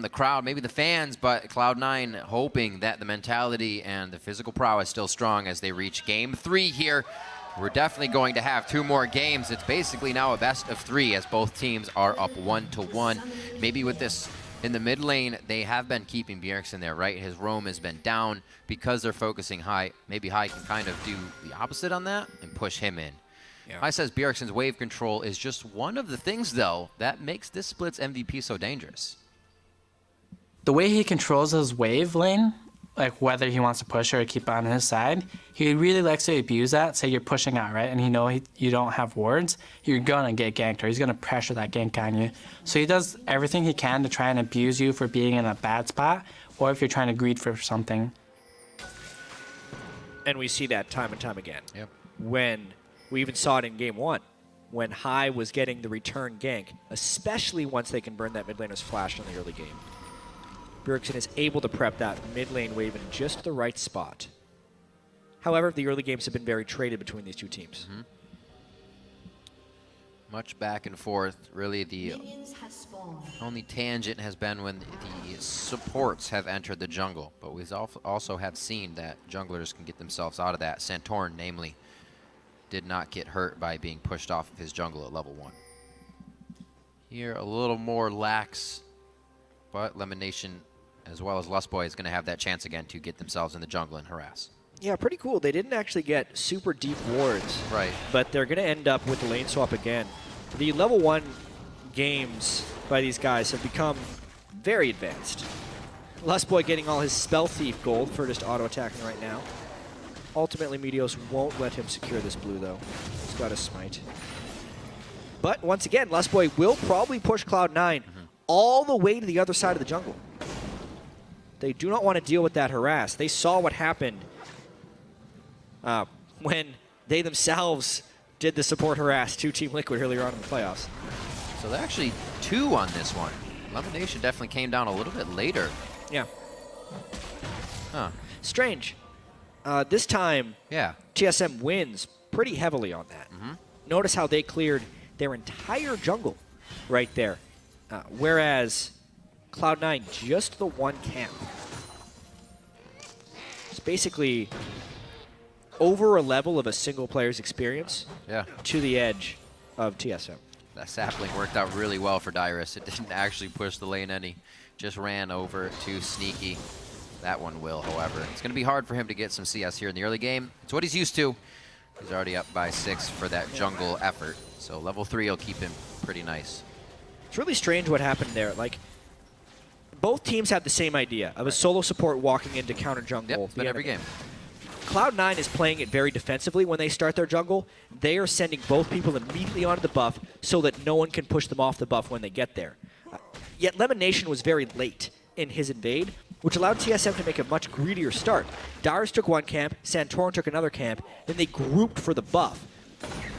from the crowd, maybe the fans, but Cloud9 hoping that the mentality and the physical prowess still strong as they reach Game 3 here. We're definitely going to have 2 more games. It's basically now a best of 3 as both teams are up 1-1. Maybe with this in the mid lane, they have been keeping Bjergsen there, right? His roam has been down because they're focusing High. Maybe High can kind of do the opposite on that and push him in. Yeah. High says Bjergsen's wave control is just one of the things, though, that makes this split's MVP so dangerous. The way he controls his wave lane, like whether he wants to push or keep on his side, he really likes to abuse that. Say you're pushing out, right, and you don't have wards, you're going to get ganked, or he's going to pressure that gank on you. So he does everything he can to try and abuse you for being in a bad spot, or if you're trying to greed for something. And we see that time and time again. Yep. When we even saw it in Game 1, when High was getting the return gank, especially once they can burn that mid laner's flash in the early game. Bjergsen is able to prep that mid lane wave in just the right spot. However, the early games have been very traded between these two teams. Mm-hmm. Much back and forth. Really, the only tangent has been when the supports have entered the jungle. But we also have seen that junglers can get themselves out of that. Santorin, namely, did not get hurt by being pushed off of his jungle at level 1. Here, a little more lax, but Lemon Nation, as well as Lustboy, is going to have that chance again to get themselves in the jungle and harass. Yeah, pretty cool. They didn't actually get super deep wards. Right. But they're going to end up with the lane swap again. The level 1 games by these guys have become very advanced. Lustboy getting all his Spell Thief gold for just auto-attacking right now. Ultimately, Meteos won't let him secure this blue, though. He's got a smite. But once again, Lustboy will probably push Cloud9 all the way to the other side of the jungle. They do not want to deal with that harass. They saw what happened when they themselves did the support harass to Team Liquid earlier on in the playoffs. So they're actually 2 on this one. Lemon Nation definitely came down a little bit later. Yeah. Huh. Strange. This time, yeah, TSM wins pretty heavily on that. Notice how they cleared their entire jungle right there. Whereas Cloud9, just the 1 camp. It's basically over a level of a single player's experience to the edge of TSM. That sapling worked out really well for Dyrus. It didn't actually push the lane any. Just ran over to Sneaky. That one will, however. It's going to be hard for him to get some CS here in the early game. It's what he's used to. He's already up by 6 for that jungle effort. So level 3 will keep him pretty nice. It's really strange what happened there. Like, both teams had the same idea of a solo support walking into counter jungle. Yep, it's been every game. Cloud9 is playing it very defensively when they start their jungle. They are sending both people immediately onto the buff so that no one can push them off the buff when they get there. Yet Lemon Nation was very late in his invade, which allowed TSM to make a much greedier start. Dyrus took 1 camp, Santorin took another camp, then they grouped for the buff.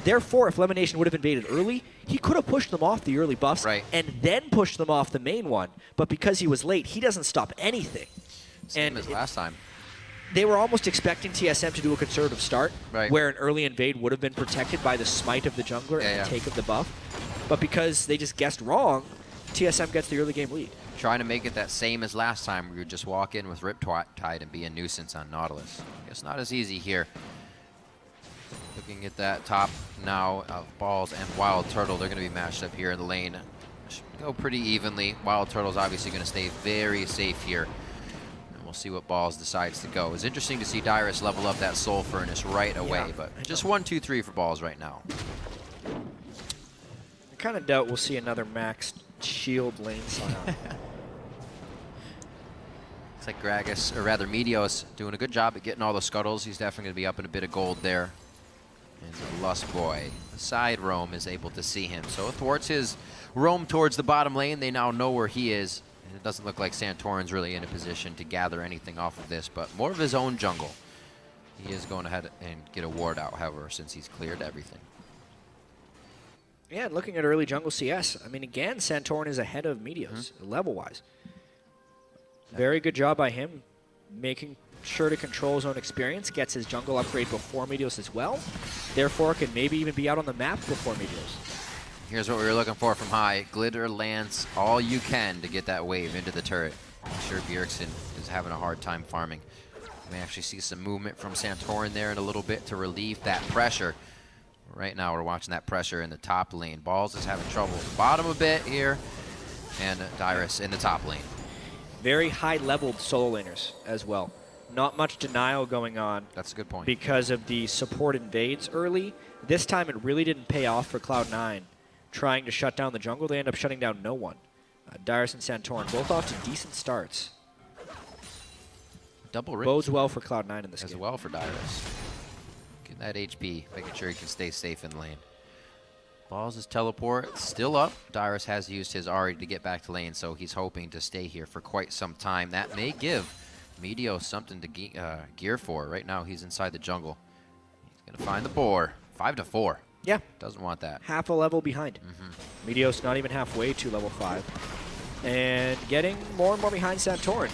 Therefore, if Lemon Nation would have invaded early, he could have pushed them off the early buffs and then pushed them off the main one. But because he was late, he doesn't stop anything. Same as last time. They were almost expecting TSM to do a conservative start, where an early invade would have been protected by the smite of the jungler and the take of the buff. But because they just guessed wrong, TSM gets the early game lead. Trying to make it that same as last time, where you just walk in with Riptide and be a nuisance on Nautilus. I guess not as easy here. Looking at that top now of Balls and Wild Turtle, they're going to be matched up here in the lane. Should go pretty evenly. Wild Turtle's obviously going to stay very safe here. And we'll see what Balls decides to go. It was interesting to see Dyrus level up that Soul Furnace right away, but just 1, 2, 3 for Balls right now. I kind of doubt we'll see another maxed shield lane slam. It's like Gragas, or rather Meteos, doing a good job at getting all the scuttles. He's definitely going to be up in a bit of gold there. And the Lustboy, the side roam, is able to see him. So thwarts his roam towards the bottom lane. They now know where he is. And it doesn't look like Santorin's really in a position to gather anything off of this, but more of his own jungle. He is going ahead and get a ward out, however, since he's cleared everything. Yeah, and looking at early jungle CS, I mean, again, Santorin is ahead of Meteos, level-wise. Very good job by him, making sure to control his own experience, gets his jungle upgrade before Meteos as well. Therefore, can maybe even be out on the map before Meteos. Here's what we were looking for from high. Glitter Lance all you can to get that wave into the turret. I'm sure Bjergsen is having a hard time farming. We may actually see some movement from Santorin there in a little bit to relieve that pressure. Right now we're watching that pressure in the top lane. Balls is having trouble at the bottom a bit here, and Dyrus in the top lane. Very high-leveled solo laners as well. Not much denial going on. That's a good point. Because of the support invades early. This time it really didn't pay off for Cloud9. Trying to shut down the jungle, they end up shutting down no one. Dyrus and Santorin both off to decent starts. Double ring. Bodes well for Cloud9 in this game. As well for Dyrus. Get that HP, making sure he can stay safe in lane. Balls' teleport still up. Dyrus has used his Ahri to get back to lane, so he's hoping to stay here for quite some time. That may give Medio something to gear for. Right now he's inside the jungle. He's going to find the boar. 5-4. Yeah. Doesn't want that. Half a level behind. Meteos not even halfway to level 5. And getting more and more behind Santorin.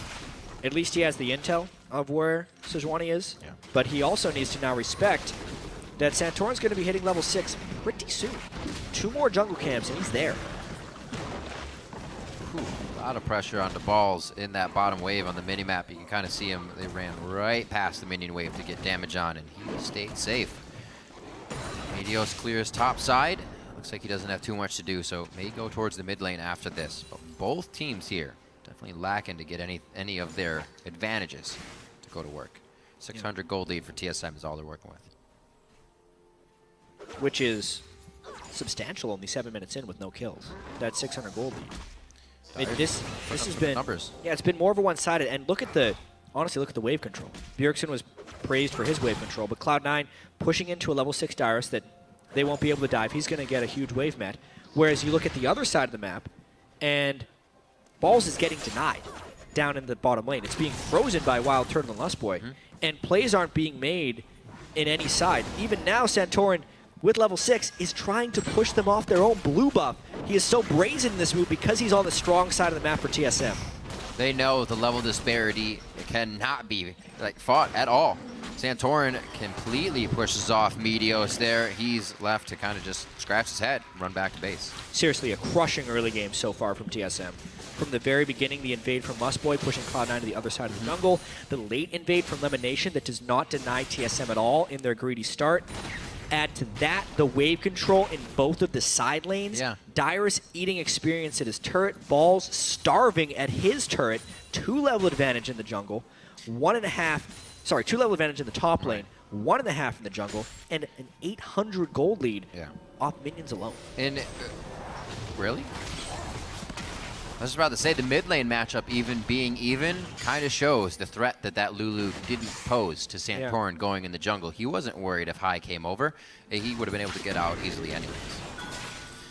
At least he has the intel of where Sejuani is. Yeah. But he also needs to now respect that Santorin's going to be hitting level 6 pretty soon. 2 more jungle camps and he's there. Whew, a lot of pressure on the balls in that bottom wave on the minimap. You can kind of see him. They ran right past the minion wave to get damage on, and he stayed safe. Meteos clears top side. Looks like he doesn't have too much to do, so may go towards the mid lane after this. But both teams here definitely lacking to get any of their advantages to go to work. 600 gold lead for TSM is all they're working with. Which is substantial, only 7 minutes in with no kills. That's 600 gold lead. I mean, this has been numbers. Yeah, it's been more of a one-sided. And look at the wave control. Bjergsen was praised for his wave control, but Cloud9 pushing into a level 6 Dyrus that they won't be able to dive. He's going to get a huge wave met. Whereas you look at the other side of the map, and Balls is getting denied down in the bottom lane. It's being frozen by Wild Turtle and Lustboy, and plays aren't being made in any side. Even now, Santorin, with level 6, is trying to push them off their own blue buff. He is so brazen in this move because he's on the strong side of the map for TSM. They know the level disparity cannot be fought at all. Santorin completely pushes off Meteos there. He's left to kind of just scratch his head and run back to base. Seriously, a crushing early game so far from TSM. From the very beginning, the invade from Lustboy pushing Cloud9 to the other side of the jungle. The late invade from Lemonation that does not deny TSM at all in their greedy start. Add to that the wave control in both of the side lanes. Yeah. Dyrus eating experience at his turret. Balls starving at his turret. 2 level advantage in the jungle. 2 level advantage in the top lane. 1.5 in the jungle. And an 800 gold lead off minions alone. And really? I was about to say the mid lane matchup being even kind of shows the threat that Lulu didn't pose to Santorin going in the jungle. He wasn't worried if High came over. He would have been able to get out easily anyways.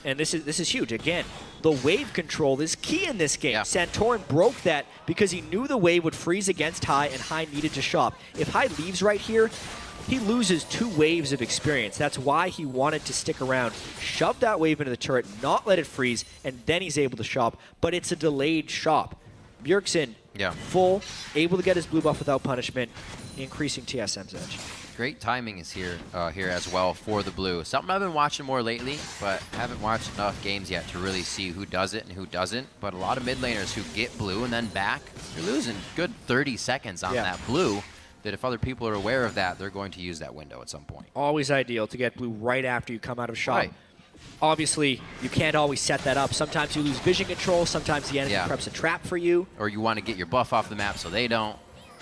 And this is huge. Again, the wave control is key in this game. Yeah. Santorin broke that because he knew the wave would freeze against High and High needed to shop. If High leaves right here, he loses 2 waves of experience. That's why he wanted to stick around, shove that wave into the turret, not let it freeze, and then he's able to shop. But it's a delayed shop. Bjergsen, full, able to get his blue buff without punishment, increasing TSM's edge. Great timing is here as well for the blue. Something I've been watching more lately, but haven't watched enough games yet to really see who does it and who doesn't. But a lot of mid laners who get blue and then back, you're losing good 30 seconds on that blue. That if other people are aware of that, they're going to use that window at some point. Always ideal to get blue right after you come out of shot. Right. Obviously, you can't always set that up. Sometimes you lose vision control. Sometimes the enemy preps a trap for you. Or you want to get your buff off the map so they don't.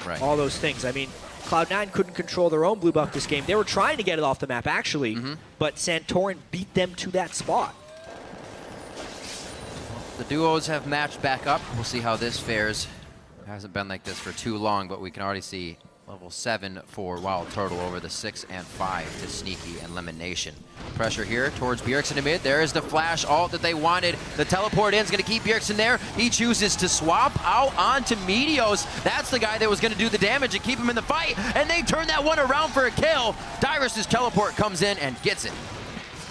Right. All those things. I mean, Cloud9 couldn't control their own blue buff this game. They were trying to get it off the map, actually, but Santorin beat them to that spot. The duos have matched back up. We'll see how this fares. It hasn't been like this for too long, but we can already see level 7 for Wild Turtle over the 6 and 5 to Sneaky and Lemonation. Pressure here towards Bjergsen in mid. There is the flash ult that they wanted. The teleport in is going to keep Bjergsen there. He chooses to swap out onto Meteos. That's the guy that was going to do the damage and keep him in the fight. And they turn that one around for a kill. Dyrus' teleport comes in and gets it.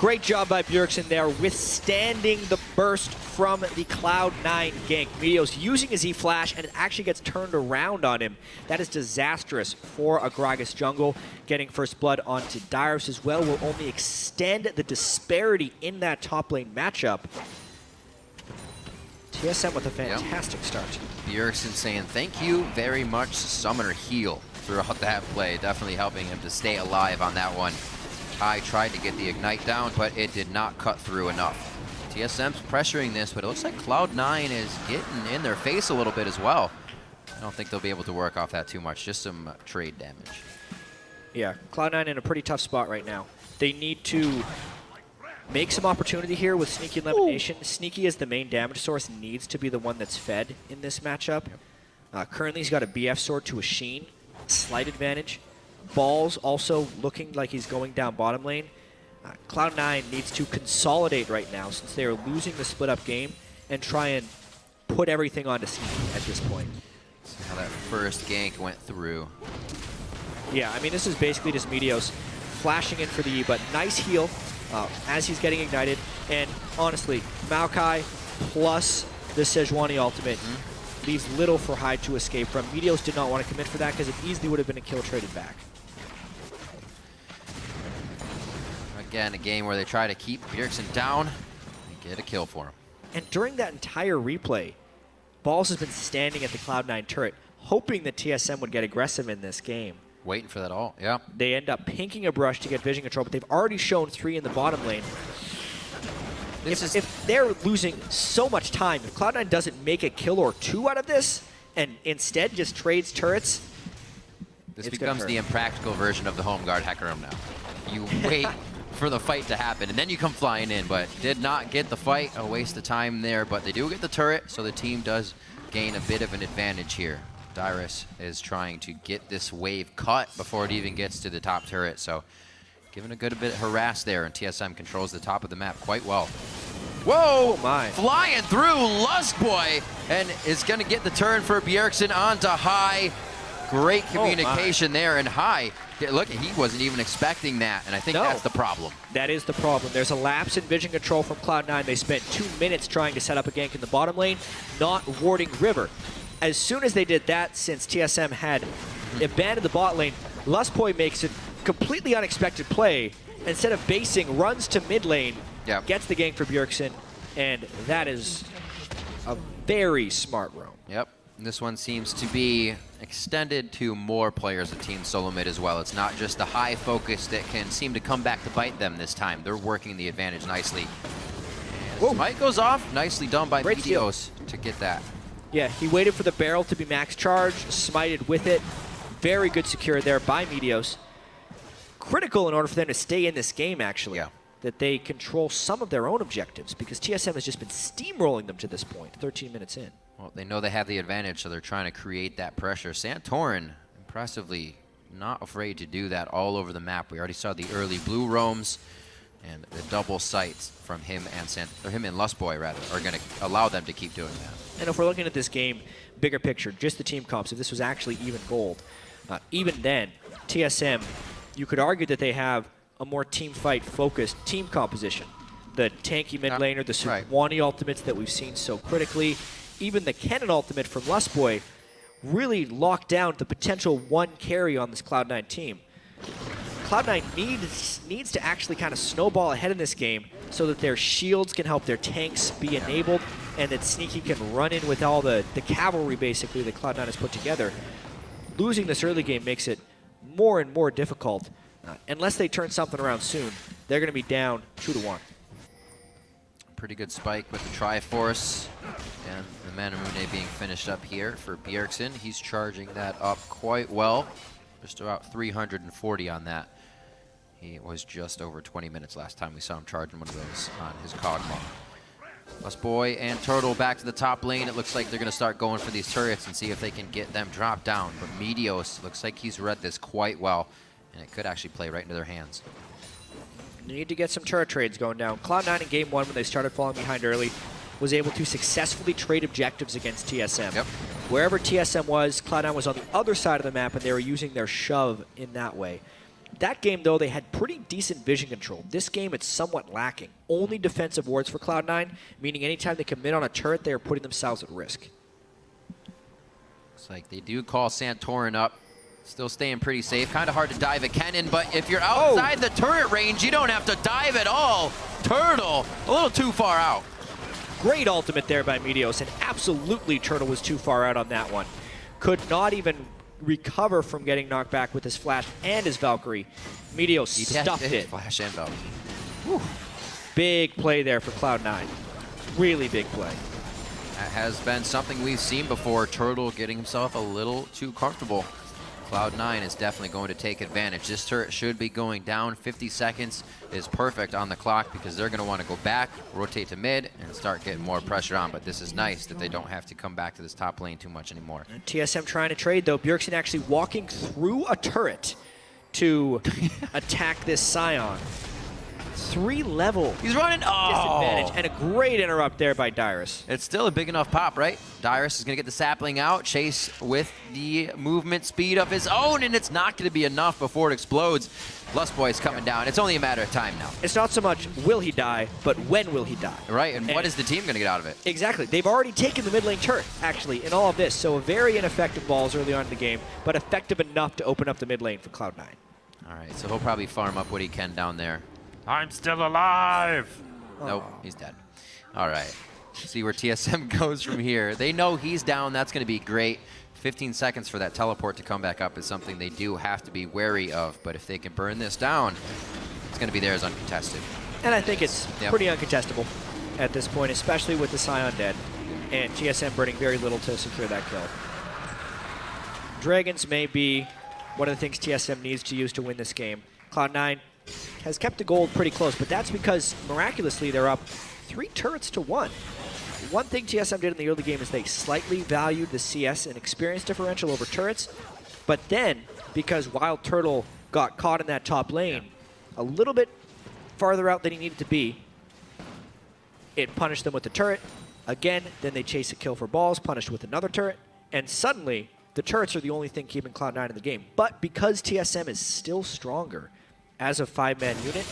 Great job by Bjergsen there, withstanding the burst from the Cloud9 gank. Meteos using his E-Flash, and it actually gets turned around on him. That is disastrous for a Gragas jungle. Getting first blood onto Dyrus as well will only extend the disparity in that top lane matchup. TSM with a fantastic start. Bjergsen saying thank you very much, Summoner Heal, throughout that play. Definitely helping him to stay alive on that one. I tried to get the Ignite down, but it did not cut through enough. TSM's pressuring this, but it looks like Cloud9 is getting in their face a little bit as well. I don't think they'll be able to work off that too much, just some trade damage. Yeah, Cloud9 in a pretty tough spot right now. They need to make some opportunity here with Sneaky and Elimination. Sneaky as the main damage source needs to be the one that's fed in this matchup. Currently he's got a BF sword to a Sheen, slight advantage. Balls also looking like he's going down bottom lane. Cloud9 needs to consolidate right now since they are losing the split-up game and try and put everything onto Sneaky at this point. See how that first gank went through. Yeah, I mean, this is basically just Meteos flashing in for the E, but nice heal as he's getting ignited. And honestly, Maokai plus the Sejuani ultimate leaves little for Hyde to escape from. Meteos did not want to commit for that because it easily would have been a kill traded back. Again, a game where they try to keep Bjergsen down and get a kill for him. And during that entire replay, Balls has been standing at the Cloud9 turret, hoping that TSM would get aggressive in this game. Waiting for that ult, yeah. They end up pinking a brush to get vision control, but they've already shown 3 in the bottom lane. If they're losing so much time, if Cloud9 doesn't make a kill or 2 out of this, and instead just trades turrets, this becomes the impractical version of the home guard hacker room now. You wait for the fight to happen, and then you come flying in, but did not get the fight. A waste of time there, but they do get the turret, so the team does gain a bit of an advantage here. Dyrus is trying to get this wave cut before it even gets to the top turret, so giving a good bit of harass there, and TSM controls the top of the map quite well. Whoa! Oh my. Flying through Lustboy, and is going to get the turn for Bjergsen onto High. Great communication there, and High, look, he wasn't even expecting that, and I think that's the problem. That is the problem. There's a lapse in vision control from Cloud9. They spent 2 minutes trying to set up a gank in the bottom lane, not warding River. As soon as they did that, since TSM had abandoned the bot lane, Lustboy makes a completely unexpected play. Instead of basing, runs to mid lane, gets the gank for Bjergsen, and that is a very smart roam. Yep. This one seems to be extended to more players of Team Solo Mid as well. It's not just the High focus that can seem to come back to bite them this time. They're working the advantage nicely. And Smite goes off. Nicely done by Meteos to get that. Yeah, he waited for the barrel to be max charged, smited with it. Very good secure there by Meteos. Critical in order for them to stay in this game, actually. Yeah. That they control some of their own objectives, because TSM has just been steamrolling them to this point, 13 minutes in. Well, they know they have the advantage, so they're trying to create that pressure. Santorin, impressively, not afraid to do that all over the map. We already saw the early blue roams, and the double sights from him and him and Lustboy, rather, are going to allow them to keep doing that. And if we're looking at this game, bigger picture, just the team comps, if this was actually even gold, even then, TSM, you could argue that they have a more team fight focused team composition. The tanky mid laner, the Sejuani ultimates that we've seen so critically, even the Kennen ultimate from Lustboy really locked down the potential 1 carry on this Cloud9 team. Cloud9 needs to actually kind of snowball ahead in this game so that their shields can help their tanks be enabled, and that Sneaky can run in with all the cavalry basically that Cloud9 has put together. Losing this early game makes it more and more difficult. Unless they turn something around soon, they're going to be down 2-1. Pretty good spike with the Triforce, and the Manamune being finished up here for Bjergsen. He's charging that up quite well. Just about 340 on that. He was just over 20 minutes last time we saw him charging one of those on his Kog'Maw. Lustboy and Turtle back to the top lane. It looks like they're going to start going for these turrets and see if they can get them dropped down. But Meteos looks like he's read this quite well, and it could actually play right into their hands. Need to get some turret trades going down. Cloud9 in game 1, when they started falling behind early, was able to successfully trade objectives against TSM. Yep. Wherever TSM was, Cloud9 was on the other side of the map, and they were using their shove in that way. That game, though, they had pretty decent vision control. This game, it's somewhat lacking. Only defensive wards for Cloud9, meaning anytime they commit on a turret, they are putting themselves at risk. Looks like they do call Santorin up. Still staying pretty safe. Kind of hard to dive at Kennen, but if you're outside the turret range, you don't have to dive at all. Turtle, a little too far out. Great ultimate there by Meteos, and absolutely Turtle was too far out on that one. Could not even recover from getting knocked back with his Flash and his Valkyrie. Meteos stuffed it. Flash and Valkyrie. Whew. Big play there for Cloud9. Really big play. That has been something we've seen before. Turtle getting himself a little too comfortable. Cloud9 is definitely going to take advantage. This turret should be going down. 50 seconds is perfect on the clock because they're going to want to go back, rotate to mid, and start getting more pressure on. But this is nice that they don't have to come back to this top lane too much anymore. And TSM trying to trade, though. Bjergsen actually walking through a turret to attack this Scion. 3-level He's running. disadvantage, and a great interrupt there by Dyrus. It's still a big enough pop, right? Dyrus is going to get the sapling out, chase with the movement speed of his own, and it's not going to be enough before it explodes. Lustboy's coming down. It's only a matter of time now. It's not so much will he die, but when will he die? Right, and what is the team going to get out of it? Exactly. They've already taken the mid lane turret, actually, in all of this. So a very ineffective balls early on in the game, but effective enough to open up the mid lane for Cloud9. All right, so he'll probably farm up what he can down there. I'm still alive. Nope, he's dead. All right, see where TSM goes from here. They know he's down. That's going to be great. 15 seconds for that teleport to come back up is something they do have to be wary of. But if they can burn this down, it's going to be theirs uncontested. And I think it's pretty uncontestable at this point, especially with the Scion dead and TSM burning very little to secure that kill. Dragons may be one of the things TSM needs to use to win this game. Cloud9 has kept the gold pretty close, but that's because miraculously they're up 3 turrets to 1. One thing TSM did in the early game is they slightly valued the CS and experience differential over turrets, but then because Wild Turtle got caught in that top lane a little bit farther out than he needed to be, it punished them with the turret. Again, then they chase a kill for balls, punished with another turret, and suddenly the turrets are the only thing keeping Cloud9 in the game. But because TSM is still stronger as a 5-man unit,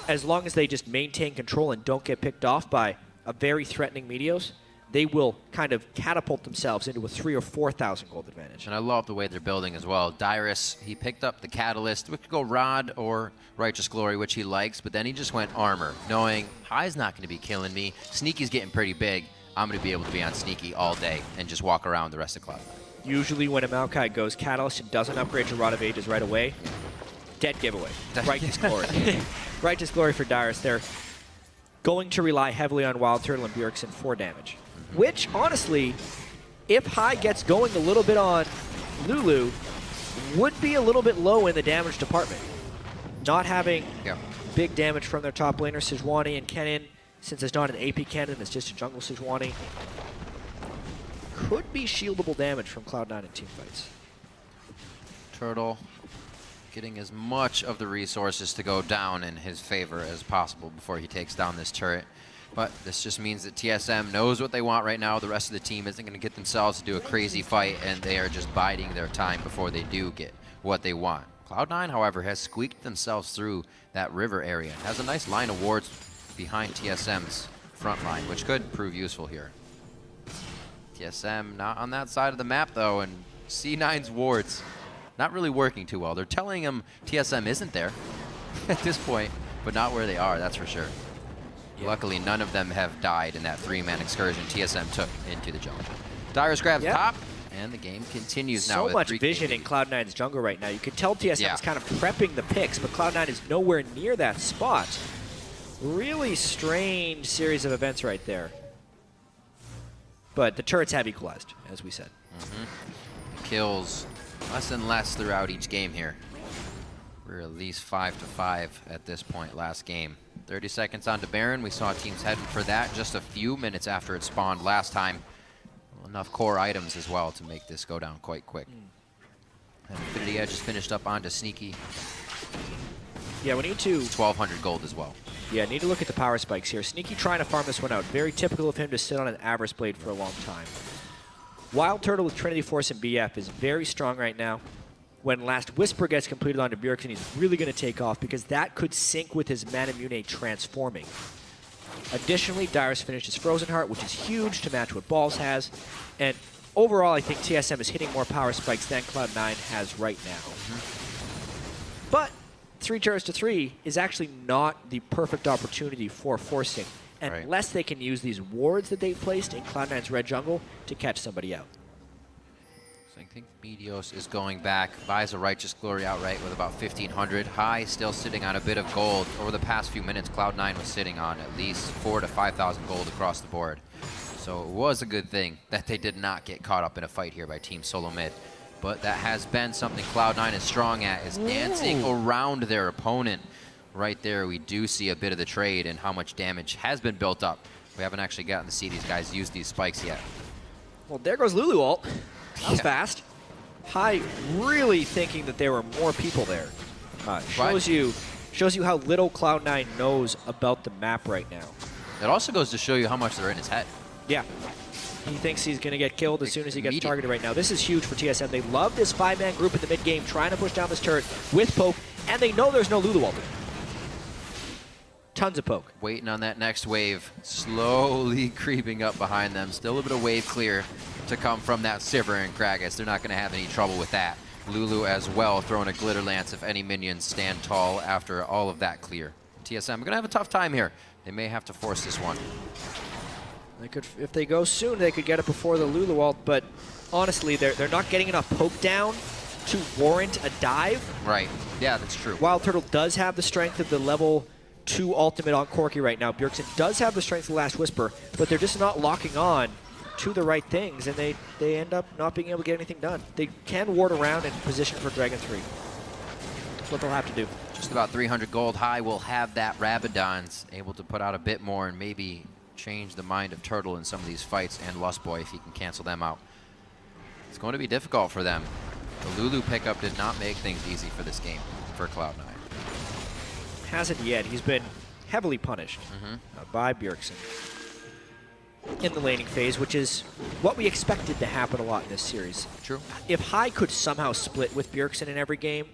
as long as they just maintain control and don't get picked off by a very threatening Meteos, they will kind of catapult themselves into a 3,000 or 4,000 gold advantage. And I love the way they're building as well. Dyrus, he picked up the Catalyst. We could go Rod or Righteous Glory, which he likes, but then he just went Armor, knowing High's not going to be killing me. Sneaky's getting pretty big. I'm going to be able to be on Sneaky all day and just walk around the rest of Cloud9. Usually when a Maokai goes Catalyst and doesn't upgrade to Rod of Ages right away, dead giveaway. Righteous Glory. Righteous Glory for Dyrus. They're going to rely heavily on Wild Turtle and Bjergsen for damage. Which, honestly, if High gets going a little bit on Lulu, would be a little bit low in the damage department. Not having big damage from their top laner, Sejuani and Kennen, since it's not an AP Kennen, it's just a jungle Sejuani, could be shieldable damage from Cloud9 in teamfights. Turtle getting as much of the resources to go down in his favor as possible before he takes down this turret. But this just means that TSM knows what they want right now. The rest of the team isn't going to get themselves to do a crazy fight, and they are just biding their time before they do get what they want. Cloud9, however, has squeaked themselves through that river area. Has a nice line of wards behind TSM's front line, which could prove useful here. TSM not on that side of the map, though, and C9's wards not really working too well. They're telling him TSM isn't there at this point, but not where they are, that's for sure. Luckily, none of them have died in that 3-man excursion TSM took into the jungle. Dyrus grabs top, and the game continues now. So much vision in Cloud9's jungle right now. You can tell TSM is kind of prepping the picks, but Cloud9 is nowhere near that spot. Really strange series of events right there. But the turrets have equalized, as we said. Kills less and less throughout each game here. We're at least 5-5 at this point last game. 30 seconds on to Baron. We saw teams heading for that just a few minutes after it spawned last time. Enough core items as well to make this go down quite quick. And Infinity Edge is finished up onto Sneaky. Yeah, we need to... 1,200 gold as well. Yeah, need to look at the power spikes here. Sneaky trying to farm this one out. Very typical of him to sit on an Avarice Blade for a long time. Wild Turtle with Trinity Force and BF is very strong right now. when Last Whisper gets completed onto Bjergsen, he's really going to take off because that could sync with his Manamune transforming. Additionally, Dyrus finished his Frozen Heart, which is huge to match what Balls has. And overall, I think TSM is hitting more power spikes than Cloud9 has right now. But 3 turrets to 3 is actually not the perfect opportunity for forcing, unless they can use these wards that they've placed in Cloud9's red jungle to catch somebody out. So I think Meteos is going back, buys a Righteous Glory outright with about 1,500. High still sitting on a bit of gold. Over the past few minutes, Cloud9 was sitting on at least 4,000 to 5,000 gold across the board. So it was a good thing that they did not get caught up in a fight here by Team Solo Mid. But that has been something Cloud9 is strong at, is dancing around their opponent. Right there, we do see a bit of the trade and how much damage has been built up. We haven't actually gotten to see these guys use these spikes yet. Well, there goes Lulu ult. That was fast. High really thinking that there were more people there. Shows you how little Cloud9 knows about the map right now. It also goes to show you how much they're in his head. Yeah. He thinks he's going to get killed as soon as he gets targeted right now. This is huge for TSM. They love this 5-man group in the mid game trying to push down this turret with poke, and they know there's no Lulu ult. Tons of poke. Waiting on that next wave, slowly creeping up behind them. Still a bit of wave clear to come from that Sivir and Gragas. They're not going to have any trouble with that. Lulu as well, throwing a Glitter Lance if any minions stand tall after all of that clear. TSM are going to have a tough time here. They may have to force this one. They could, if they go soon, they could get it before the Lulu ult, but honestly, they're not getting enough poke down to warrant a dive. Right. Yeah, that's true. Wild Turtle does have the strength of the level 2 ultimate on Corki right now. Bjergsen does have the strength of the Last Whisper, but they're just not locking on to the right things, and they end up not being able to get anything done. They can ward around and position for Dragon 3. That's what they'll have to do. Just about 300 gold. High will have that Rabadon's able to put out a bit more and maybe change the mind of Turtle in some of these fights, and Lustboy if he can cancel them out. It's going to be difficult for them. The Lulu pickup did not make things easy for this game for Cloud9. Hasn't yet. He's been heavily punished by Bjergsen in the laning phase, which is what we expected to happen a lot in this series. True. If High could somehow split with Bjergsen in every game,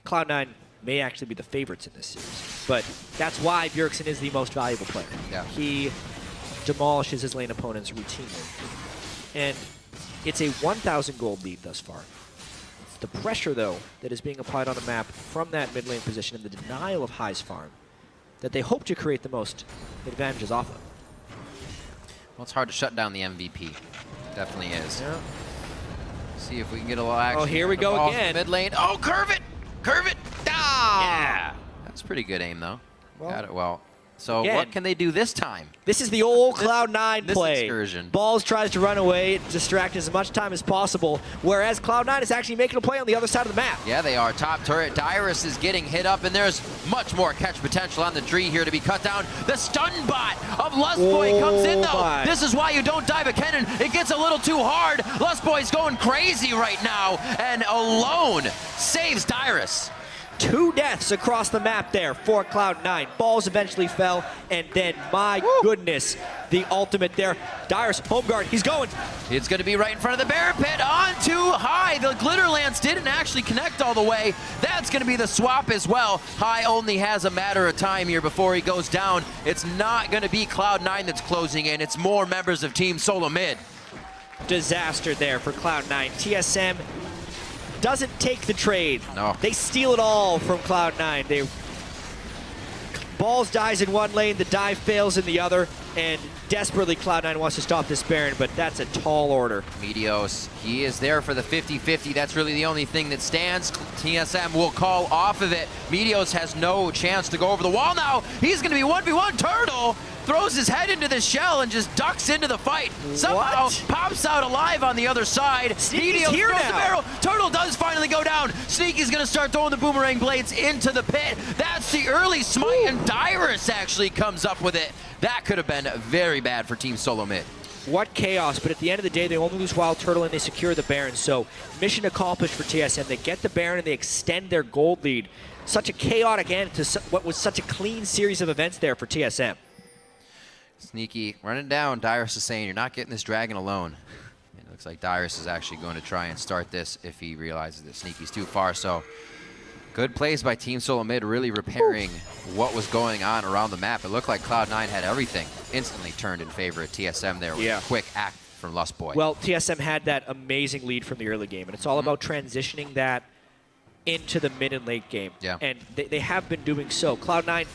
Cloud9 may actually be the favorites in this series. But that's why Bjergsen is the most valuable player. Yeah. He demolishes his lane opponents routinely. And it's a 1,000 gold lead thus far. It's the pressure, though, that is being applied on the map from that mid lane position and the denial of High's farm that they hope to create the most advantages off of. Well, it's hard to shut down the MVP. Definitely is. Yeah. See if we can get a little action. Oh, here we go again. Mid lane. Oh, curve it! Curve it! Ah! Yeah. That's pretty good aim, though. Well, got it well. So again, what can they do this time? This is the old Cloud9 this play. excursion. Balls tries to run away, distract as much time as possible, whereas Cloud9 is actually making a play on the other side of the map. Yeah, they are. Top turret. Dyrus is getting hit up, and there's much more catch potential on the tree here to be cut down. The stun bot of Lustboy comes in, though. This is why you don't dive a cannon. It gets a little too hard. Lustboy's going crazy right now, and alone saves Dyrus. 2 deaths across the map there for Cloud9. Balls eventually fell, and then, my goodness, the ultimate there. Dyrus, home guard, he's going. It's going to be right in front of the Bear Pit. On too high. The Glitter Lance didn't actually connect all the way. That's going to be the swap as well. High only has a matter of time here before he goes down. It's not going to be Cloud9 that's closing in. It's more members of Team Solo Mid. Disaster there for Cloud9. TSM doesn't take the trade. No. They steal it all from Cloud9. Balls dies in one lane, the dive fails in the other, and desperately Cloud9 wants to stop this Baron, but that's a tall order. Meteos, he is there for the 50-50. That's really the only thing that stands. TSM will call off of it. Meteos has no chance to go over the wall now. He's going to be 1v1. Turtle throws his head into the shell and just ducks into the fight. Somehow pops out alive on the other side. Sneaky's here now. The barrel. Turtle does finally go down. Sneaky's going to start throwing the boomerang blades into the pit. That's the early smite, and Dyrus actually comes up with it. That could have been very bad for Team Solo Mid. What chaos, but at the end of the day, they only lose Wild Turtle and they secure the Baron. So mission accomplished for TSM. They get the Baron and they extend their gold lead. Such a chaotic end to what was such a clean series of events there for TSM. Sneaky running down. Dyrus is saying, you're not getting this dragon alone. Looks like Dyrus is actually going to try and start this if he realizes that Sneaky's too far. So good plays by Team Solo Mid, really repairing what was going on around the map. It looked like Cloud9 had everything instantly turned in favor of TSM there with a quick act from Lustboy. Well, TSM had that amazing lead from the early game, and it's all about transitioning that into the mid and late game. Yeah. And they have been doing so. Cloud9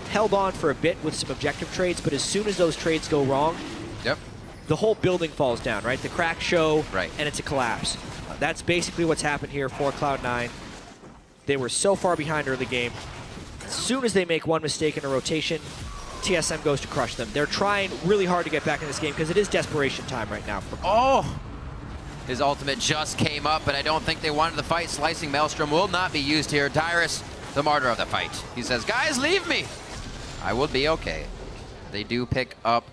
held on for a bit with some objective trades, but as soon as those trades go wrong, the whole building falls down, right? The cracks show, and it's a collapse. That's basically what's happened here for Cloud9. They were so far behind early game. As soon as they make one mistake in a rotation, TSM goes to crush them. They're trying really hard to get back in this game because it is desperation time right now. His ultimate just came up, but I don't think they wanted the fight. Slicing Maelstrom will not be used here. Dyrus, the martyr of the fight. He says, guys, leave me. I will be okay. They do pick up,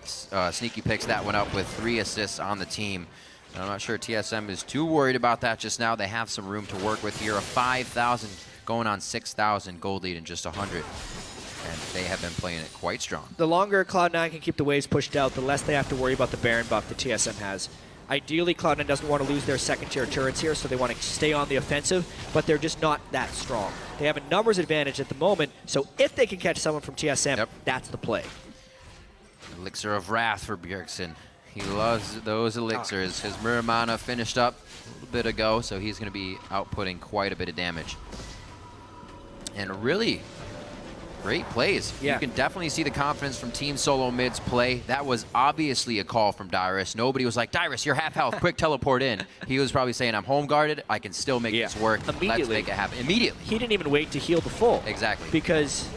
Sneaky picks that one up with 3 assists on the team. And I'm not sure TSM is too worried about that just now. They have some room to work with here. A 5,000 going on 6,000 gold lead in just 100. And they have been playing it quite strong. The longer Cloud9 can keep the waves pushed out, the less they have to worry about the Baron buff that TSM has. Ideally, Cloud9 doesn't want to lose their second-tier turrets here, so they want to stay on the offensive, but they're just not that strong. They have a numbers advantage at the moment, so if they can catch someone from TSM, that's the play. Elixir of Wrath for Bjergsen. He loves those elixirs. His Mirror Mana finished up a little bit ago, so he's going to be outputting quite a bit of damage. And really great plays. You can definitely see the confidence from Team Solo Mid's play. That was obviously a call from Dyrus. Nobody was like, Dyrus, you're half health, quick teleport in. He was probably saying, I'm home guarded, I can still make this work. Immediately. Let's make it happen. Immediately. He didn't even wait to heal the full. Exactly. Because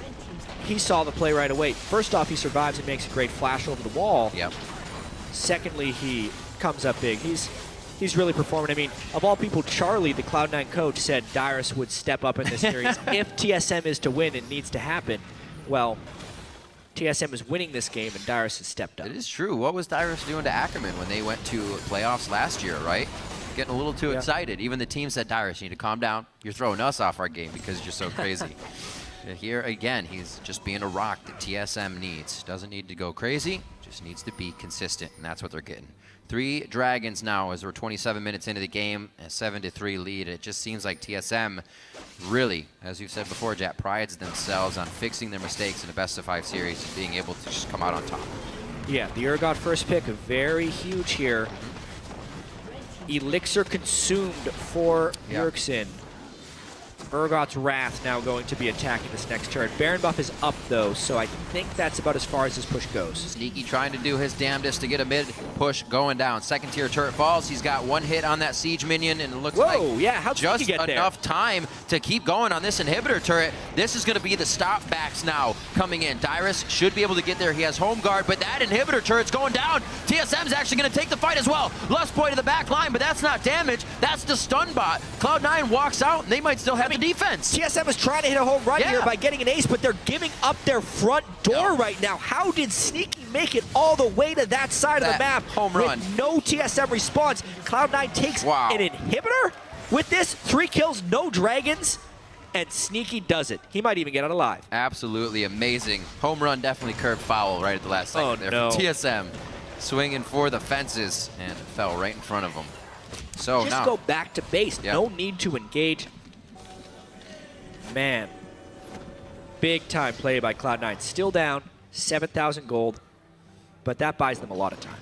he saw the play right away. First off, he survives and makes a great flash over the wall. Secondly, he comes up big. He's really performing. I mean, of all people, Charlie, the Cloud9 coach, said Dyrus would step up in this series. If TSM is to win, it needs to happen. Well, TSM is winning this game, and Dyrus has stepped up. It is true. What was Dyrus doing to Ackerman when they went to playoffs last year, right? Getting a little too excited. Even the team said, Dyrus, you need to calm down. You're throwing us off our game because you're so crazy. Here, again, he's just being a rock that TSM needs. Doesn't need to go crazy, just needs to be consistent, and that's what they're getting. 3 Dragons now as we're 27 minutes into the game, a 7-3 lead. It just seems like TSM really, as you've said before, Jack, prides themselves on fixing their mistakes in a best-of-5 series and being able to just come out on top. Yeah, the Urgot first pick, very huge here. Elixir consumed for Bjergsen. Urgot's Wrath now going to be attacking this next turret. Baron buff is up, though, so I think that's about as far as his push goes. Sneaky trying to do his damnedest to get a mid push going down. Second tier turret falls. He's got 1 hit on that siege minion, and it looks like how'd just get enough time to keep going on this inhibitor turret. This is going to be the stop backs now coming in. Dyrus should be able to get there. He has home guard, but that inhibitor turret's going down. TSM's actually going to take the fight as well. Lustboy to the back line, but that's not damage. That's the stun bot. Cloud9 walks out, and they might still have the defense. TSM is trying to hit a home run here by getting an ace, but they're giving up their front door right now. How did Sneaky make it all the way to that side of the map home run with no TSM response? Cloud9 takes an inhibitor with this. 3 kills, no dragons, and Sneaky does it. He might even get out alive. Absolutely amazing. Home run, definitely curved foul right at the last second there from TSM. Swinging for the fences, and it fell right in front of him. So just go back to base. No need to engage. Man, big time play by Cloud9. Still down, 7,000 gold, but that buys them a lot of time.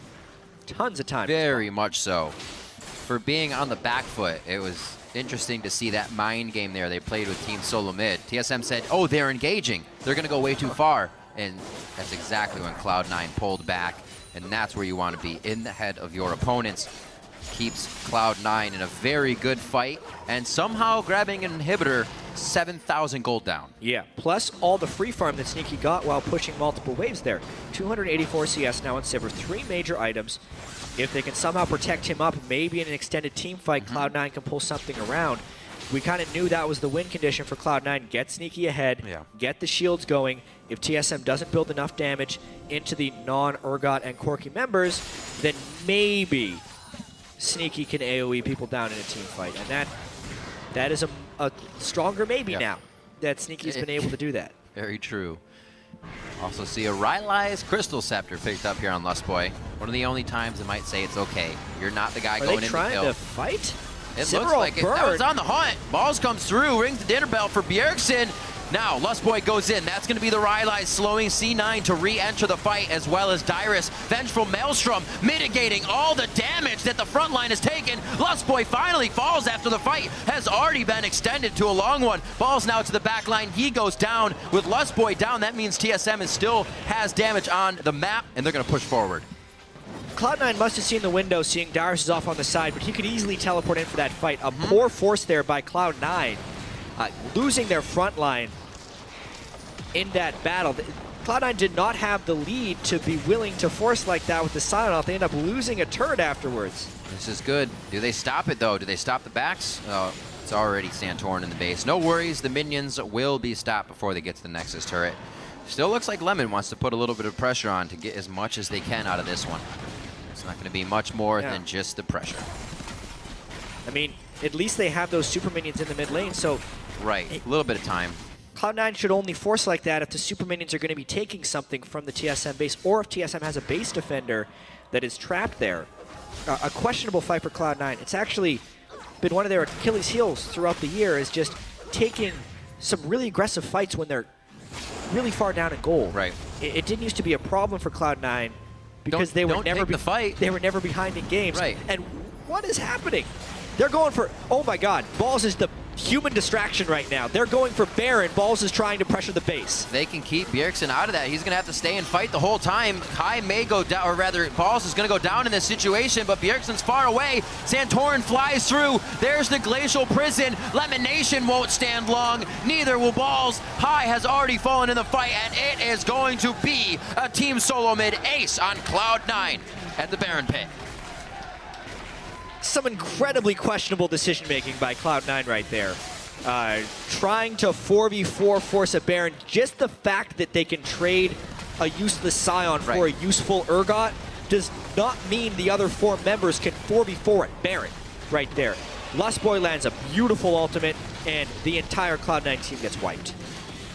Tons of time. Very much so. For being on the back foot, it was interesting to see that mind game there they played with Team Solo Mid. TSM said, oh, they're engaging. They're going to go way too far. And that's exactly when Cloud9 pulled back. And that's where you want to be, in the head of your opponents. Keeps Cloud9 in a very good fight, and somehow grabbing an inhibitor, 7,000 gold down. Yeah, plus all the free farm that Sneaky got while pushing multiple waves there. 284 CS now on Sivir, 3 major items. If they can somehow protect him up, maybe in an extended team fight, Cloud9 can pull something around. We kind of knew that was the win condition for Cloud9. Get Sneaky ahead, get the shields going. If TSM doesn't build enough damage into the non-Urgot and Corki members, then maybe Sneaky can AoE people down in a team fight. And that is a stronger maybe now that Sneaky's been able to do that. Very true. Also see a Rylai's Crystal Scepter picked up here on Lustboy. One of the only times I might say it's okay. You're not the guy going in to kill. Are they trying to fight? It looks like it. That was on the hunt. Balls comes through, rings the dinner bell for Bjergsen. Now, Lustboy goes in. That's going to be the Rylai slowing C9 to re-enter the fight, as well as Dyrus. Vengeful Maelstrom mitigating all the damage that the front line has taken. Lustboy finally falls after the fight has already been extended to a long one. Balls now to the back line. He goes down. With Lustboy down, that means TSM still has damage on the map, and they're going to push forward. Cloud9 must have seen the window, seeing Dyrus is off on the side, but he could easily teleport in for that fight. A poor force there by Cloud9. Losing their front line in that battle. Cloud9 did not have the lead to be willing to force like that with the silent off. They end up losing a turret afterwards. This is good. Do they stop it, though? Do they stop the backs? Oh, it's already Santorin in the base. No worries. The minions will be stopped before they get to the Nexus turret. Still looks like Lemon wants to put a little bit of pressure on to get as much as they can out of this one. It's not going to be much more than just the pressure. I mean, at least they have those super minions in the mid lane, so... Right, a little bit of time. Cloud9 should only force like that if the super minions are going to be taking something from the TSM base, or if TSM has a base defender that is trapped there. A questionable fight for Cloud9. It's actually been one of their Achilles heels throughout the year, is just taking some really aggressive fights when they're really far down in goal. Right. It didn't used to be a problem for Cloud9 because they were never the fight. They were never behind in games. Right. And what is happening? They're going for, oh my god, Balls is the human distraction right now. They're going for Baron. Balls is trying to pressure the base. They can keep Bjergsen out of that. He's going to have to stay and fight the whole time. Kai may go down, or rather, Balls is going to go down in this situation, but Bjergsen's far away. Santorin flies through. There's the Glacial Prison. Lemon Nation won't stand long. Neither will Balls. Kai has already fallen in the fight, and it is going to be a team solo mid ace on Cloud9 at the Baron pit. Some incredibly questionable decision-making by Cloud9 right there. Trying to 4v4 force a Baron. Just the fact that they can trade a useless Scion for a useful Urgot does not mean the other 4 members can 4v4 at Baron right there. Lustboy lands a beautiful ultimate, and the entire Cloud9 team gets wiped.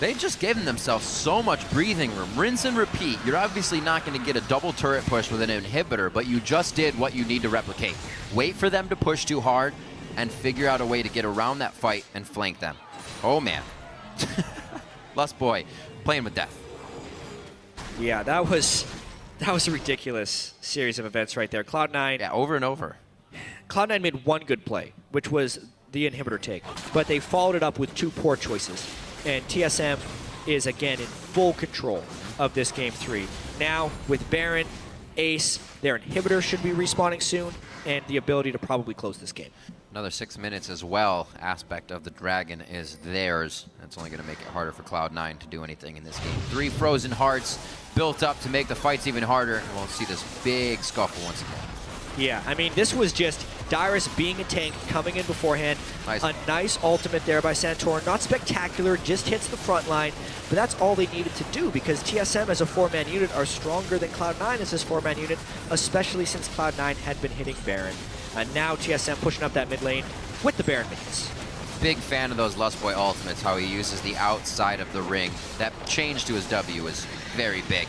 They've just given themselves so much breathing room. Rinse and repeat. You're obviously not going to get a double turret push with an inhibitor, but you just did what you need to replicate. Wait for them to push too hard and figure out a way to get around that fight and flank them. Oh, man. Lustboy playing with death. Yeah, that was a ridiculous series of events right there. Cloud9. Yeah, over and over. Cloud9 made one good play, which was the inhibitor take, but they followed it up with 2 poor choices. And TSM is, again, in full control of this Game 3. Now, with Baron, Ace, their inhibitor should be respawning soon, and the ability to probably close this game. Another 6 minutes as well. Aspect of the Dragon is theirs. That's only going to make it harder for Cloud9 to do anything in this game. 3 frozen hearts built up to make the fights even harder. And we'll see this big scuffle once again. Yeah, I mean, this was just Dyrus being a tank, coming in beforehand. Nice. A nice ultimate there by Santorin. Not spectacular, just hits the front line. But that's all they needed to do, because TSM as a 4-man unit are stronger than Cloud9 as this 4-man unit, especially since Cloud9 had been hitting Baron. And now TSM pushing up that mid lane with the Baron minions. Big fan of those Lustboy ultimates, how he uses the outside of the ring. That change to his W is very big.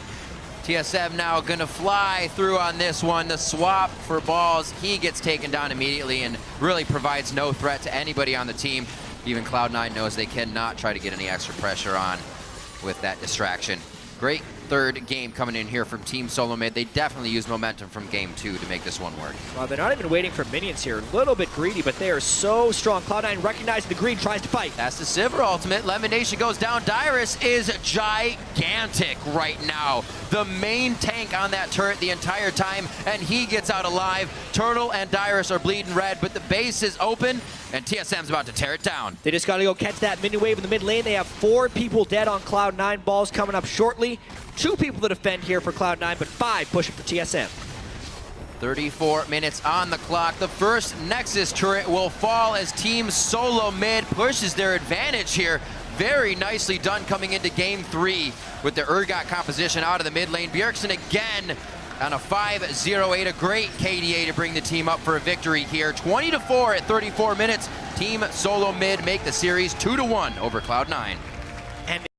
TSM now gonna fly through on this one. The swap for Balls, he gets taken down immediately and really provides no threat to anybody on the team. Even Cloud9 knows they cannot try to get any extra pressure on with that distraction. Great third game coming in here from Team Solo Mid. They definitely used momentum from Game 2 to make this one work. Well, they're not even waiting for minions here. A little bit greedy, but they are so strong. Cloud9 recognizing the greed, tries to fight. That's the Sivir ultimate. Lemon Nation goes down. Dyrus is gigantic right now. The main tank on that turret the entire time, and he gets out alive. Turtle and Dyrus are bleeding red, but the base is open, and TSM's about to tear it down. They just got to go catch that minion wave in the mid lane. They have 4 people dead on Cloud9. Balls coming up shortly. 2 people to defend here for Cloud9, but 5 pushing for TSM. 34 minutes on the clock. The first Nexus turret will fall as Team Solo Mid pushes their advantage here. Very nicely done coming into Game 3 with the Urgot composition out of the mid lane. Bjergsen again on a 5-0-8, a great KDA to bring the team up for a victory here. 20-4 at 34 minutes. Team Solo Mid make the series 2-1 over Cloud9.